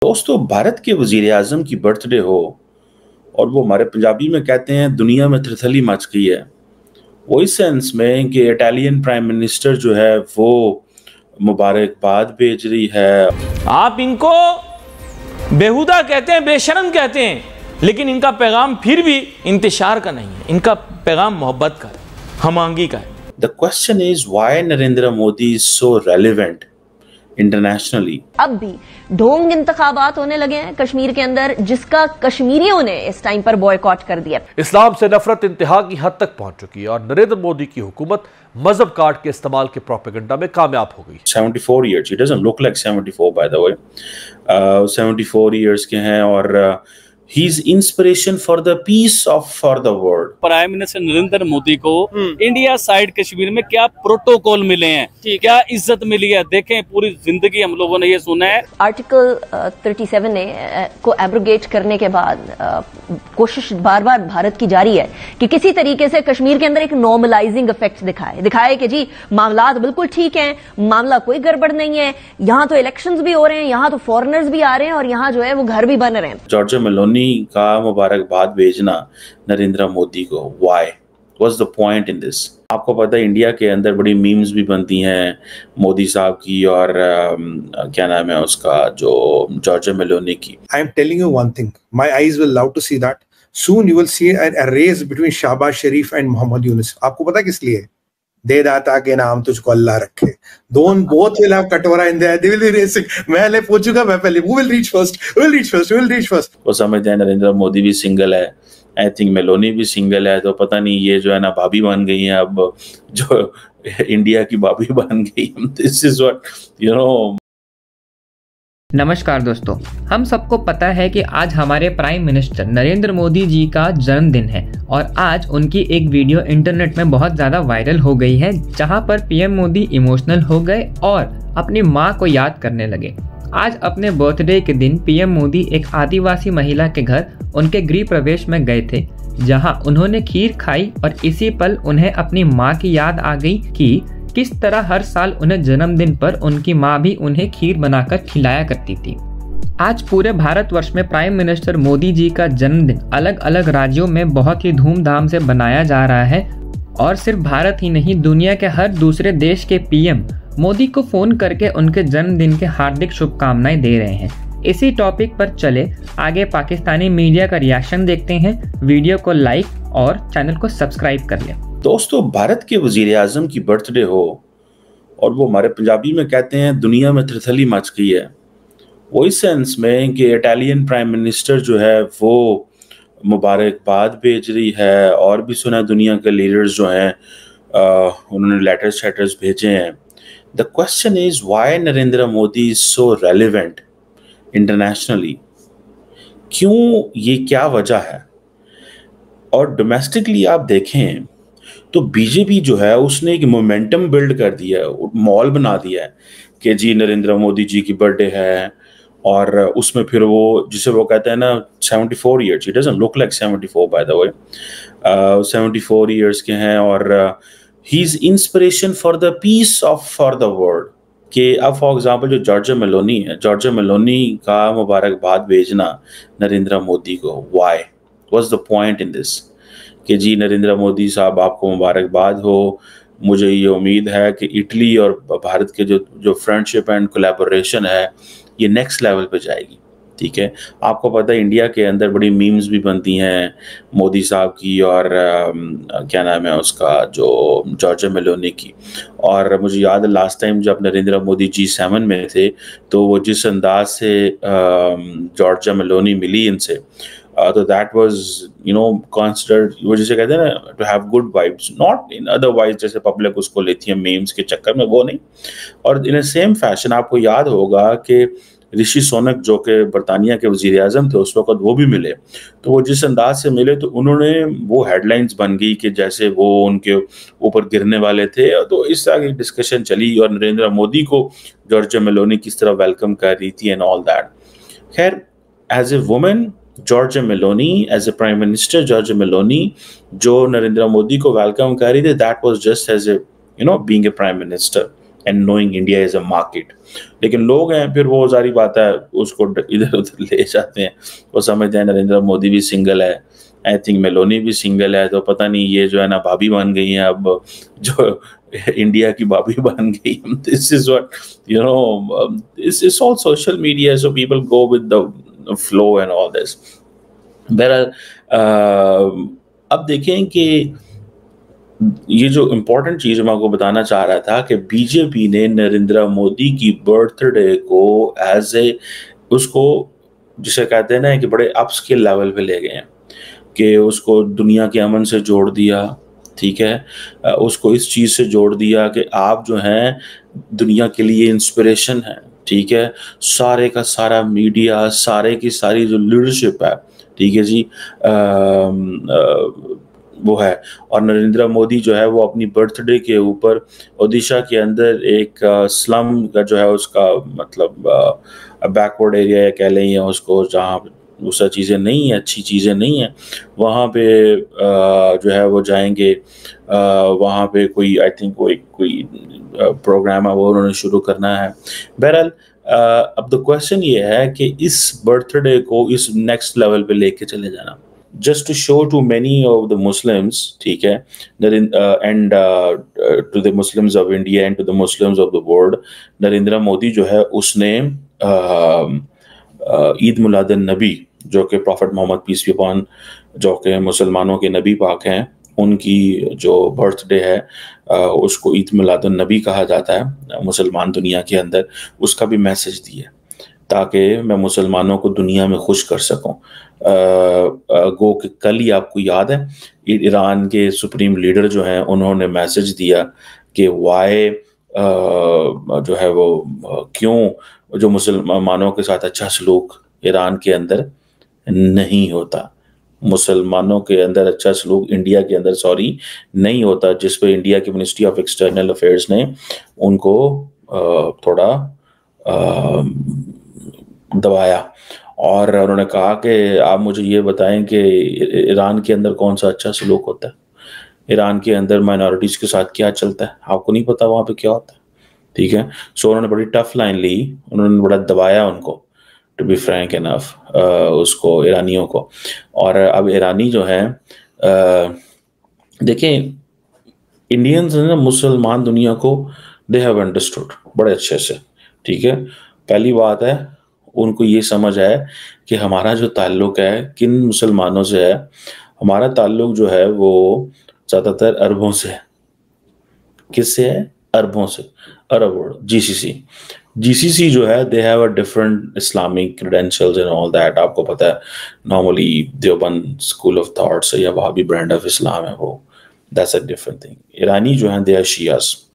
दोस्तों, भारत के वजीर आजम की बर्थडे हो और वो हमारे पंजाबी में कहते हैं दुनिया में थरथली मच गई है, वो इस सेंस में कि इटालियन प्राइम मिनिस्टर जो है वो मुबारकबाद भेज रही है। आप इनको बेहुदा कहते हैं, बेशर्म कहते हैं, लेकिन इनका पैगाम फिर भी इंतशार का नहीं है, इनका पैगाम मोहब्बत का है, हमआंगी का है। The question is why Narendra Modi is so relevant internationally? अब भी ढोंग इंतखाबात होने लगे हैं कश्मीर के अंदर, जिसका कश्मीरियों ने इस टाइम पर बॉयकॉट कर दिया। इस्लाम से नफरत इंतहा की हद तक पहुंच चुकी है और नरेंद्र मोदी की हुकूमत मजहब कार्ड के इस्तेमाल के प्रोपेगेंडा में कामयाब हो गई। 74 years, he doesn't look like 74 by the way. 74 years के हैं और he's inspiration for the peace for the world. Prime minister Narendra Modi को इंडिया साइड कश्मीर में क्या प्रोटोकॉल मिले हैं, क्या इज्जत मिली है, देखें पूरी जिंदगी हम लोगों ने ये सुना है। आर्टिकल 37 ने को एब्रोगेट करने के बाद कोशिश बार बार भारत की जारी है कि किसी तरीके से कश्मीर के अंदर एक नॉर्मलाइजिंग इफेक्ट दिखाए कि जी मामलात बिल्कुल ठीक हैं, मामला कोई गड़बड़ नहीं है, यहाँ तो इलेक्शंस भी हो रहे हैं, यहाँ तो फॉरेनर्स भी आ रहे हैं और यहाँ जो है वो घर भी बन रहे हैं। जॉर्जिया मेलोनी का मुबारकबाद भेजना नरेंद्र मोदी को, why? What's the point in this? आपको पता है इंडिया के अंदर बड़ी मीम्स भी बनती हैं मोदी साहब की और क्या नाम है उसका, जो जॉर्जिया मेलोनी की। I am telling you one thing, my eyes will love to see that. Soon you will see a race between Shahbaz Sharif and Mohammad Yunus. आपको पता किस लिए? दे दाता के नाम तुझको अल्लाह रखे। Both will have कटोरा in there. They will be racing. मैं पूछूंगा, मैं पहले who will reach first? Who will reach first? Who will reach first? वो समझते हैं नरेंद्र मोदी भी सिंगल है, आई थिंक मेलोनी भी सिंगल है, तो पता नहीं ये जो है ना भाभी बन गई हैं अब, जो इंडिया की भाभी बन गई। This is what you know. नमस्कार दोस्तों, हम सबको पता है कि आज हमारे प्राइम मिनिस्टर नरेंद्र मोदी जी का जन्मदिन है और आज उनकी एक वीडियो इंटरनेट में बहुत ज़्यादा वायरल हो गई है, जहां पर पीएम मोदी इमोशनल हो गए और अपनी मां को याद करने लगे। आज अपने बर्थडे के दिन पीएम मोदी एक आदिवासी महिला के घर उनके गृह प्रवेश में गए थे, जहां उन्होंने खीर खाई और इसी पल उन्हें अपनी मां की याद आ गई कि किस तरह हर साल उन्हें जन्मदिन पर उनकी मां भी उन्हें खीर बनाकर खिलाया करती थी। आज पूरे भारतवर्ष में प्राइम मिनिस्टर मोदी जी का जन्मदिन अलग अलग राज्यों में बहुत ही धूमधाम से बनाया जा रहा है और सिर्फ भारत ही नहीं, दुनिया के हर दूसरे देश के पीएम मोदी को फोन करके उनके जन्मदिन के हार्दिक शुभकामनाएं दे रहे हैं। इसी टॉपिक पर चले आगे पाकिस्तानी मीडिया का रिएक्शन देखते हैं। वीडियो को लाइक और चैनल को सब्सक्राइब कर लें। दोस्तों, भारत के वजीर आजम की बर्थडे हो और वो हमारे पंजाबी में कहते हैं दुनिया में थरथली मच गई है, वो इस सेंस में कि इटालियन प्राइम मिनिस्टर जो है वो मुबारकबाद भेज रही है और भी सुना दुनिया के लीडर्स जो हैं उन्होंने लेटर्स भेजे हैं। The question is why Narendra Modi is so relevant internationally, क्यों, ये क्या वजह है? और डोमेस्टिकली आप देखें तो बीजेपी जो है उसने एक मोमेंटम बिल्ड कर दिया है, मॉल बना दिया है कि जी नरेंद्र मोदी जी की बर्थडे है और उसमें फिर वो जिसे वो कहते हैं ना 74 years, he doesn't look like 74 by the way, 74 years के हैं और he is inspiration for the peace for the world। कि अब फॉर एग्जांपल जो जॉर्जिया मेलोनी है, जॉर्जिया मेलोनी का मुबारकबाद भेजना नरेंद्र मोदी को, why? What's the point in this? कि जी नरेंद्र मोदी साहब आपको मुबारकबाद हो, मुझे ये उम्मीद है कि इटली और भारत के जो फ्रेंडशिप एंड कोलैबोरेशन है ये नेक्स्ट लेवल पे जाएगी। ठीक है, आपको पता है इंडिया के अंदर बड़ी मीम्स भी बनती हैं मोदी साहब की और क्या नाम है उसका, जो जॉर्जिया मेलोनी की। और मुझे याद है लास्ट टाइम जब नरेंद्र मोदी G7 में थे तो वो जिस अंदाज से जॉर्जिया मेलोनी मिली इनसे, तो that was you know considered, वो जिसे कहते हैं ना to have good vibes, not in otherwise जैसे पब्लिक उसको लेती है मीम्स के चक्कर में, वो नहीं। और इन सेम फैशन आपको याद होगा कि ऋषि सोनक जो कि बरतानिया के वजीर आजम थे उस वक्त, वो भी मिले, तो वो जिस अंदाज से मिले तो उन्होंने वो हेडलाइंस बन गई कि जैसे वो उनके ऊपर गिरने वाले थे। तो इस तरह की डिस्कशन चली और नरेंद्र मोदी को जॉर्जिया मेलोनी किस तरह वेलकम कर रही थी एंड ऑल दैट। खैर, as a women Giorgia Meloni, as a prime minister Giorgia Meloni जो नरेंद्र मोदी को वेलकम कर रही थी, that was just as a you know being a prime minister. and knowing India is a market. लेकिन लोग हैं फिर वो सारी बात है उसको इधर उधर ले जाते हैं, वो समझते हैं नरेंद्र मोदी भी सिंगल है, आई थिंक मेलोनी भी सिंगल है, तो पता नहीं ये जो है ना भाभी बन गई हैं अब, जो इंडिया की भाभी बन गई. This is what you know. It's all social media, so people go with the flow and all this. बहरहाल अब देखें कि ये जो इम्पोर्टेंट चीज़ मैं आपको बताना चाह रहा था कि बीजेपी ने नरेंद्र मोदी की बर्थडे को एज ए उसको जिसे कहते हैं ना कि बड़े अपस्केल लेवल पे ले गए हैं कि उसको दुनिया के अमन से जोड़ दिया, ठीक है, उसको इस चीज़ से जोड़ दिया कि आप जो हैं दुनिया के लिए इंस्पिरेशन हैं, ठीक है, सारे का सारा मीडिया, सारे की सारी जो लीडरशिप है, ठीक है जी, वो है. और नरेंद्र मोदी जो है वो अपनी बर्थडे के ऊपर ओडिशा के अंदर एक स्लम का जो है उसका मतलब बैकवर्ड एरिया या कह लें या उसको जहाँ दूसरा चीज़ें नहीं है, अच्छी चीज़ें नहीं हैं, वहाँ पे जो है वो जाएंगे, वहाँ पे कोई आई थिंक कोई प्रोग्राम है वो उन्होंने शुरू करना है. बहरहाल अब द क्वेश्चन ये है कि इस बर्थडे को इस नेक्स्ट लेवल पे लेके चले जाना, just to show to many of the Muslims, ठीक है, and to the Muslims of India and to the Muslims of the world, Narendra Modi जो है उसने ईद मिलाद नबी जो कि prophet Muhammad peace be upon जो कि मुसलमानों के नबी पाक हैं उनकी जो बर्थडे है उसको ईद मिलाद नबी कहा जाता है मुसलमान दुनिया के अंदर, उसका भी मैसेज दिया ताकि मैं मुसलमानों को दुनिया में खुश कर सकूं. गो कि कल ही आपको याद है ईरान के सुप्रीम लीडर जो हैं उन्होंने मैसेज दिया कि वाई जो है वो क्यों जो मुसलमानों के साथ अच्छा सलूक ईरान के अंदर नहीं होता, मुसलमानों के अंदर अच्छा सलूक इंडिया के अंदर नहीं होता, जिस पे इंडिया की मिनिस्ट्री ऑफ एक्सटर्नल अफेयर्स ने उनको थोड़ा दबाया और उन्होंने कहा कि आप मुझे ये बताएं कि ईरान के अंदर कौन सा अच्छा सलूक होता है, ईरान के अंदर माइनॉरिटीज़ के साथ क्या चलता है, आपको नहीं पता वहाँ पे क्या होता है, ठीक है. सो उन्होंने बड़ी टफ लाइन ली, उन्होंने बड़ा दबाया उनको, टू बी फ्रैंक इनफ, उसको ईरानियों को. और अब ईरानी जो है देखें इंडियंस ने मुसलमान दुनिया को दे हैव अंडरस्टूड बड़े अच्छे से, ठीक है. पहली बात है उनको ये समझ है कि हमारा जो ताल्लुक़ है किन मुसलमानों से है, हमारा ताल्लुक़ जो है वो ज़्यादातर अरबों से है. किससे है? अरबों से. अरब वर्ल्ड, जीसीसी जो है they have a different Islamic credentials and all that. आपको पता है normally Deoband school of thoughts या वहाबी ब्रांड ऑफ इस्लाम है वो, दैट्स अ डिफरेंट थिंग. ईरानी जो है दे आर शियास.